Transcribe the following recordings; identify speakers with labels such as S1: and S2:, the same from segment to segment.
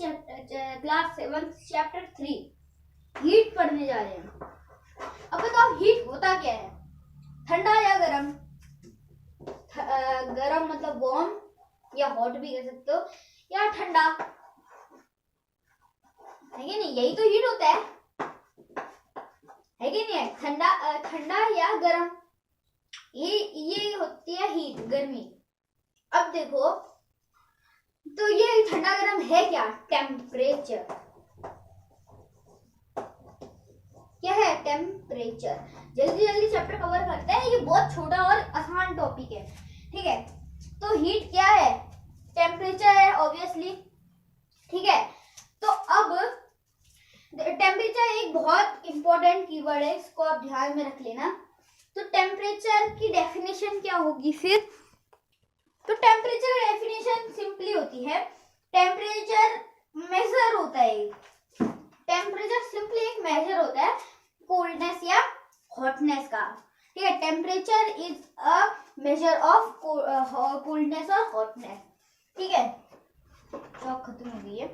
S1: Class 7 chapter 3 heat पढ़ने जा रहे हैं। अब बताओ हीट होता क्या है, ठंडा या गरम? गरम मतलब वार्म या हॉट भी कह सकते हो, या ठंडा, है कि नहीं? यही तो हीट होता है कि नहीं है? ठंडा या गरम, ये होती है हीट, गर्मी। अब देखो तो ये ठंडा गरम है क्या? टेम्परेचर। क्या है? टेम्परेचर। जल्दी जल्दी चैप्टर कवर करते हैं, ये बहुत छोटा और आसान टॉपिक है, ठीक है? तो हीट क्या है? टेम्परेचर है ऑब्वियसली, ठीक है? तो अब टेम्परेचर एक बहुत इंपॉर्टेंट कीवर्ड है, इसको आप ध्यान में रख लेना। तो टेम्परेचर की डेफिनेशन क्या होगी फिर? तो टेम्परेचर की डेफिनेशन सिंपली होती है, टेम्परेचर मेजर होता है, टेम्परेचर सिंपली एक मेजर होता है कोल्डनेस या हॉटनेस का, ठीक है? Temperature is a measure of coldness और हॉटनेस, ठीक है? चौक खत्म हो गई है।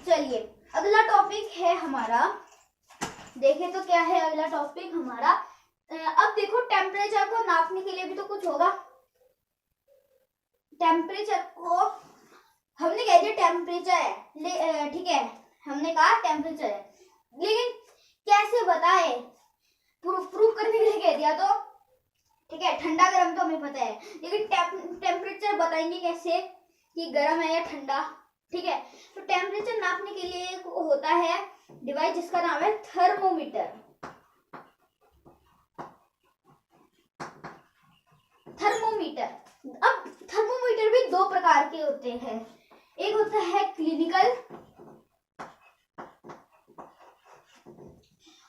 S1: चलिए अगला टॉपिक है हमारा, देखें तो क्या है अगला टॉपिक हमारा। अब देखो टेम्परेचर को नापने के लिए भी तो कुछ होगा। टेम्परेचर को हमने कह दिया टेम्परेचर है, ठीक है? हमने कहा टेम्परेचर है, लेकिन कैसे बताए? प्रूफ करने के लिए कह दिया तो, ठीक है? ठंडा गर्म तो हमें पता है, लेकिन टेम्परेचर बताएंगे कैसे कि गर्म है या ठंडा, ठीक है? तो टेम्परेचर नापने के लिए एक होता है डिवाइस जिसका नाम है थर्मोमीटर। थर्मोमीटर, अब थर्मोमीटर भी दो प्रकार के होते हैं, एक होता है क्लिनिकल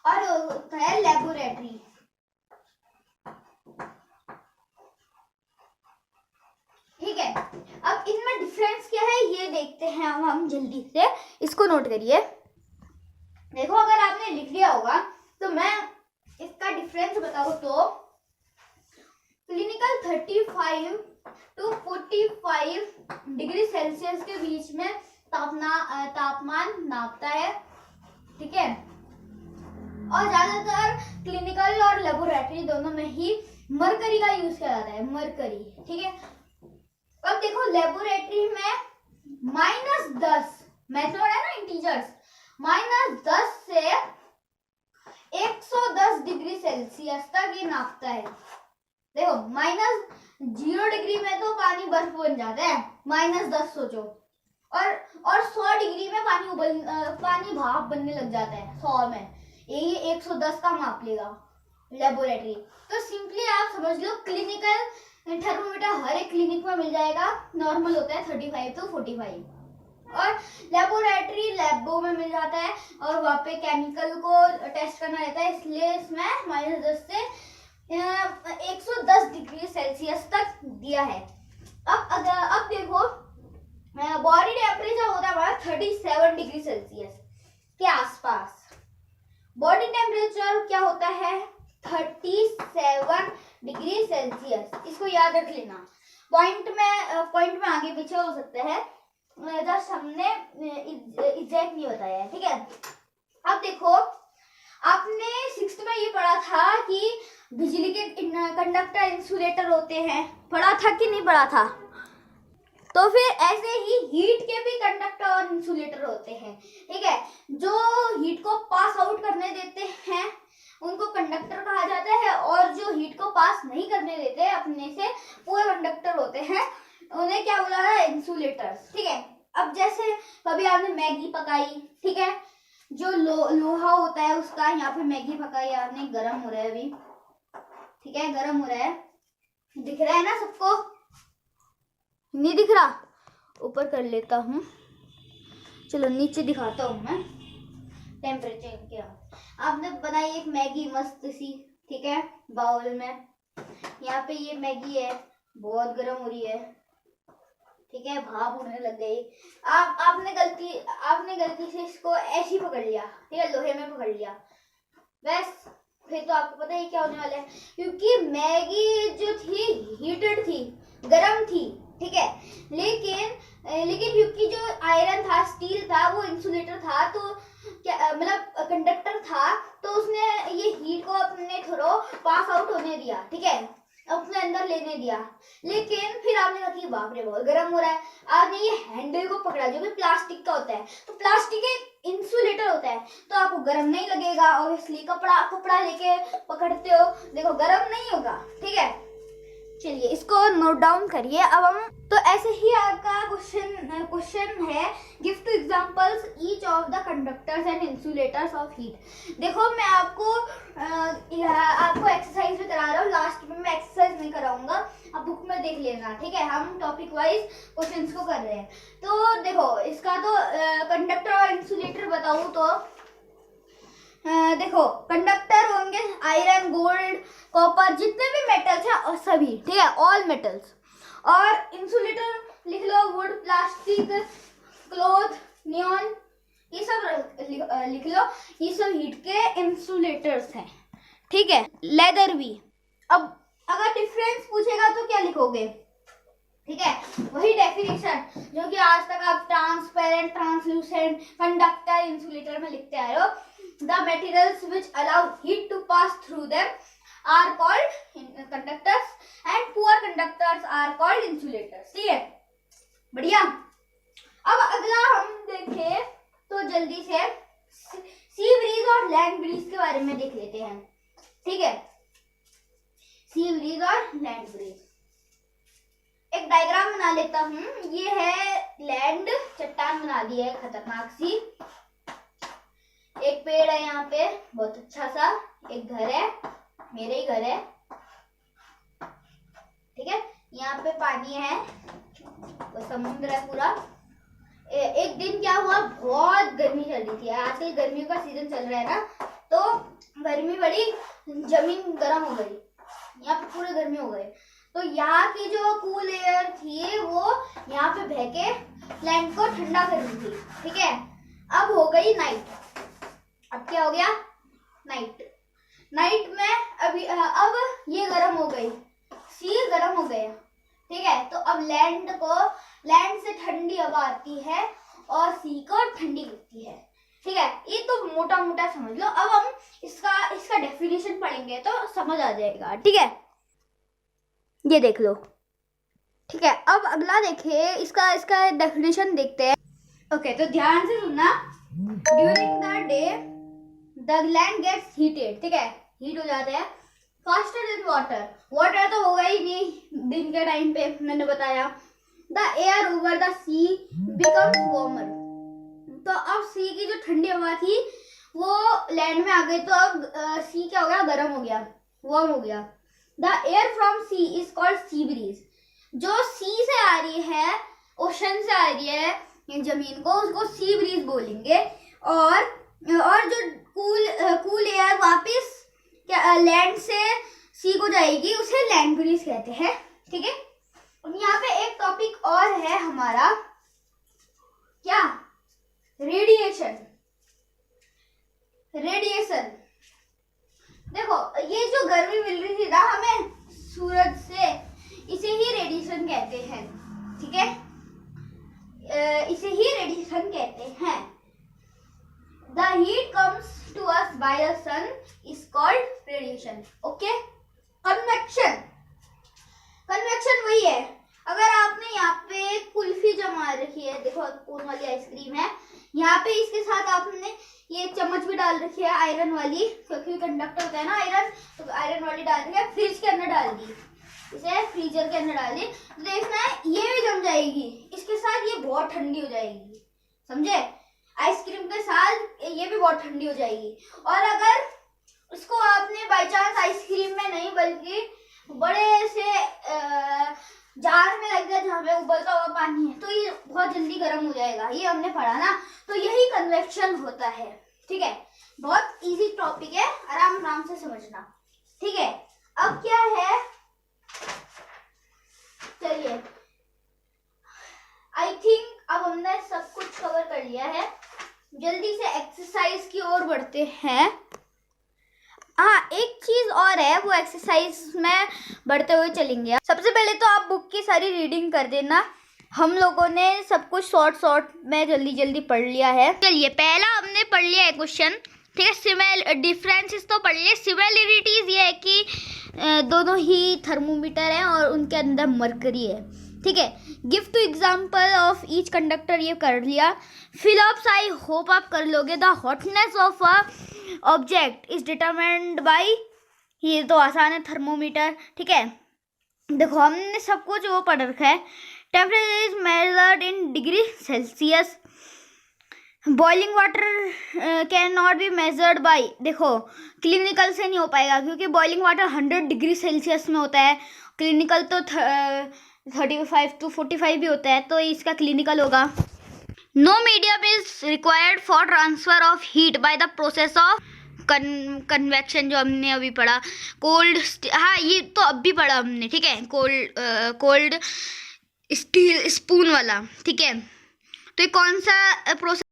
S1: और होता है लेबोरेटरी, ठीक है? अब इनमें डिफरेंस क्या है ये देखते हैं हम जल्दी से, इसको नोट करिए। देखो अगर आपने लिख लिया होगा तो मैं इसका डिफरेंस बताऊं तो क्लिनिकल 35 to 45 डिग्री सेल्सियस के बीच में तापमान नापता है, ठीक है? और ज्यादातर क्लिनिकल और लेबोरेटरी दोनों में ही मरकरी का यूज किया जाता है, मरकरी, ठीक है? अब देखो लेबोरेटरी में -10 मेथड है ना, इंटीजर्स, -10 से 110 डिग्री सेल्सियस तक ये नापता है। देखो -0 डिग्री में तो पानी बर्फ बन जाता है, -10 सोचो, और 100 डिग्री में पानी भाप बनने लग जाता है 100 में, ये 110 का माप लेगा लेबोरेटरी। तो सिंपली आप समझ लो क्लिनिकल थर्मोमीटर हर एक क्लिनिक में मिल जाएगा, नॉर्मल होता है 35 to 45, और लेबोरेटरी लैबों में मिल जाता है और वहाँ पे केमिकल को टेस्ट करना रहता है, इसलिए इसमें -10 से 110 डिग्री सेल्सियस तक दिया है। अब देखो बॉडी टेम्परेचर होता है हमारा 37 डिग्री सेल्सियस के आसपास। बॉडी टेम्परेचर क्या होता है? 37 डिग्री सेल्सियस, इसको याद रख लेना। पॉइंट में आगे पीछे हो सकता है, जस्ट हमने एग्जैक्ट नहीं बताया है, ठीक है? अब देखो आपने 6th में ये पढ़ा था कि बिजली के कंडक्टर इंसुलेटर होते हैं, पढ़ा था कि नहीं पढ़ा था? तो फिर ऐसे ही हीट के भी कंडक्टर और इंसुलेटर होते हैं, ठीक है? जो हीट को पास आउट करने देते हैं उनको कंडक्टर कहा जाता है, और जो हीट को पास नहीं करने देते अपने से वो कंडक्टर होते हैं, उन्हें क्या बोला है? इंसुलेटर्स, ठीक है? अब जैसे कभी आपने मैगी पकाई, ठीक है? जो लोहा होता है उसका, यहाँ पे मैगी पकाई आपने, गर्म हो रहा है अभी, ठीक है? गर्म हो रहा है, दिख रहा है ना सबको? नहीं दिख रहा? ऊपर कर लेता हूँ, चलो नीचे दिखाता हूँ मैं टेम्परेचर क्या। आपने बनाई एक मैगी मस्त सी, ठीक है? बाउल में, यहाँ पे ये मैगी है, बहुत गर्म हो रही है, ठीक है? भाप उड़ने लग गई। आपने गलती से इसको ऐसे पकड़ लिया, ठीक है? लोहे में पकड़ लिया, बस फिर तो आपको पता ही क्या होने वाला है, क्योंकि मैगी जो थी हीटेड थी, गरम थी, ठीक है? लेकिन लेकिन क्योंकि जो आयरन था, स्टील था, वो इंसुलेटर था, तो क्या मतलब कंडक्टर था, तो उसने ये हीट को अपने थ्रू पास आउट होने दिया, ठीक है, अपने अंदर लेने दिया। लेकिन फिर आपने कहा कि बाप रे बहुत गर्म हो रहा है, आपने ये हैंडल को पकड़ा जो कि प्लास्टिक का होता है, तो प्लास्टिक एक इंसुलेटर होता है, तो आपको गर्म नहीं लगेगा ऑब्वियसली। कपड़ा लेके पकड़ते हो, देखो गर्म नहीं होगा, ठीक है। चलिए इसको नोट डाउन करिए। अब हम तो ऐसे ही आपका क्वेश्चन है, give to examples each of the conductors and insulators of heat. देखो मैं आपको एक्सरसाइज में करा रहा हूँ, लास्ट में मैं एक्सरसाइज नहीं कराऊंगा, आप बुक में देख लेना, ठीक है। हम टॉपिक वाइज क्वेश्चंस को कर रहे हैं। तो देखो इसका तो कंडक्टर और इंसुलेटर बताऊं तो देखो कंडक्टर होंगे आयरन, गोल्ड, कॉपर, जितने भी मेटल्स हैं और सभी, ठीक है, ऑल मेटल्स। और इंसुलेटर लिख लो वुड, प्लास्टिक, क्लॉथ, नियॉन, ये सब लिख लो, ये सब हीट के इंसुलेटर्स हैं, ठीक है। लेदर भी। अब अगर डिफरेंस पूछेगा तो क्या लिखोगे, ठीक है, वही डेफिनेशन जो कि आज तक आप ट्रांसपेरेंट, ट्रांसलूसेंट, कंडक्टर, इंसुलेटर में लिखते आ रहे हो। The materials which allow heat to pass through them are called conductors and poor conductors are called insulators, ठीक है, बढ़िया। अब अगला हम देखें तो जल्दी से सी ब्रीज और लैंड ब्रीज के बारे में देख लेते हैं, ठीक है। सी ब्रीज और लैंड ब्रीज, एक डायग्राम बना लेता हूँ। ये है लैंड, चट्टान बना दी है खतरनाक सी, एक पेड़ है यहाँ पे बहुत अच्छा सा, एक घर है, मेरे ही घर है, ठीक है। यहाँ पे पानी है, वो समुद्र है पूरा। एक दिन क्या हुआ, बहुत गर्मी चल रही थी, आजकल गर्मियों का सीजन चल रहा है ना, तो गर्मी बड़ी, जमीन गर्म हो गई, यहाँ पे पूरे गर्मी हो गए। तो यहाँ की जो कूल एयर थी वो यहाँ पे बह के लैंड को ठंडा कर रही थी, ठीक है। अब हो गई नाइट, अब क्या हो गया, नाइट में अब ये गर्म हो गई, सी गर्म हो गया, ठीक है। तो अब लैंड से ठंडी हवा आती है और सी को ठंडी करती है, ठीक है। ये तो मोटा मोटा समझ लो। अब हम इसका डेफिनेशन पढ़ेंगे तो समझ आ जाएगा, ठीक है, ये देख लो, ठीक है। अब अगला देखिए, इसका डेफिनेशन देखते हैं। ओके, तो ध्यान से सुनना। During the day the land gets heated, ठीक है, हीट हो जाते हैं फास्टर देन वाटर तो होगा ही नहीं दिन के टाइम पे, मैंने बताया। The air over the sea becomes warmer, तो अब सी की जो ठंडी हवा थी वो लैंड में आ गई, तो अब सी क्या हो गया, गर्म हो गया, वार्म हो गया। The air from sea is called sea breeze, जो सी से आ रही है, ओशन से आ रही है जमीन को, उसको सी ब्रीज बोलेंगे। और जो कूल एयर वापस क्या लैंड से सी को जाएगी, उसे लैंड ब्रीज कहते हैं, ठीक है। यहाँ पे एक टॉपिक और है हमारा, क्या, रेडिएशन। देखो ये जो गर्मी मिल रही थी ना हमें सूरज से, इसे ही रेडिएशन कहते हैं, ठीक है, इसे ही रेडिएशन कहते हैं। The heat comes to us by the sun is called radiation, okay? Convection वही है, अगर आपने यहाँ पे कुल्फी जमा रखी है, देखो कोन वाली आइसक्रीम है, यहाँ पे इसके साथ आपने ये चम्मच भी डाल रखी है आयरन वाली, क्योंकि कंडक्टर होता है ना आयरन, तो आयरन वाली डाल रखी है, फ्रिज के अंदर डाल दी, इसे फ्रीजर के अंदर डाल दी, तो देखना है ये भी जम जाएगी, इसके साथ ये बहुत ठंडी हो जाएगी, समझे, आइसक्रीम के साथ ये भी बहुत ठंडी हो जाएगी। और अगर इसको आपने बाय चांस आइसक्रीम में नहीं बल्कि बड़े से जार में लग गया जहाँ पे उबलता हुआ पानी है, तो ये बहुत जल्दी गर्म हो जाएगा, ये हमने पढ़ा ना, तो यही कन्वेक्शन होता है, ठीक है। बहुत इजी टॉपिक है, आराम से समझना, ठीक है। अब क्या है, चलिए आई थिंक अब हमने सब कुछ कवर कर लिया है, जल्दी से एक्सरसाइज की ओर बढ़ते हैं। हाँ, एक चीज और है, वो एक्सरसाइज में बढ़ते हुए चलेंगे। सबसे पहले तो आप बुक की सारी रीडिंग कर देना, हम लोगों ने सब कुछ शॉर्ट में जल्दी पढ़ लिया है। चलिए पहला हमने पढ़ लिया है क्वेश्चन, ठीक है। डिफरेंसेस तो पढ़ लिए। सिमिलरिटीज ये है कि दोनों ही थर्मोमीटर हैं और उनके अंदर मरकरी है, ठीक है। Give two example of each conductor ये कर लिया। फिलअप्स आई होप आप कर लोगे। The hotness of a object is determined by, ये तो आसान है, थर्मोमीटर, ठीक है। देखो हमने सब कुछ वो पढ़ रखा है। Temperature is measured in degree Celsius. Boiling water can not be measured by, देखो क्लिनिकल से नहीं हो पाएगा क्योंकि बॉइलिंग वाटर 100 डिग्री सेल्सियस में होता है। क्लिनिकल तो 35 to 45 भी होता है, तो इसका क्लिनिकल होगा। No medium is required for transfer of heat by the process of convection, जो हमने अभी पढ़ा। कोल्ड, हाँ ये तो अभी पढ़ा हमने, ठीक है। कोल्ड स्टील स्पून वाला, ठीक है। तो ये कौन सा प्रोसेस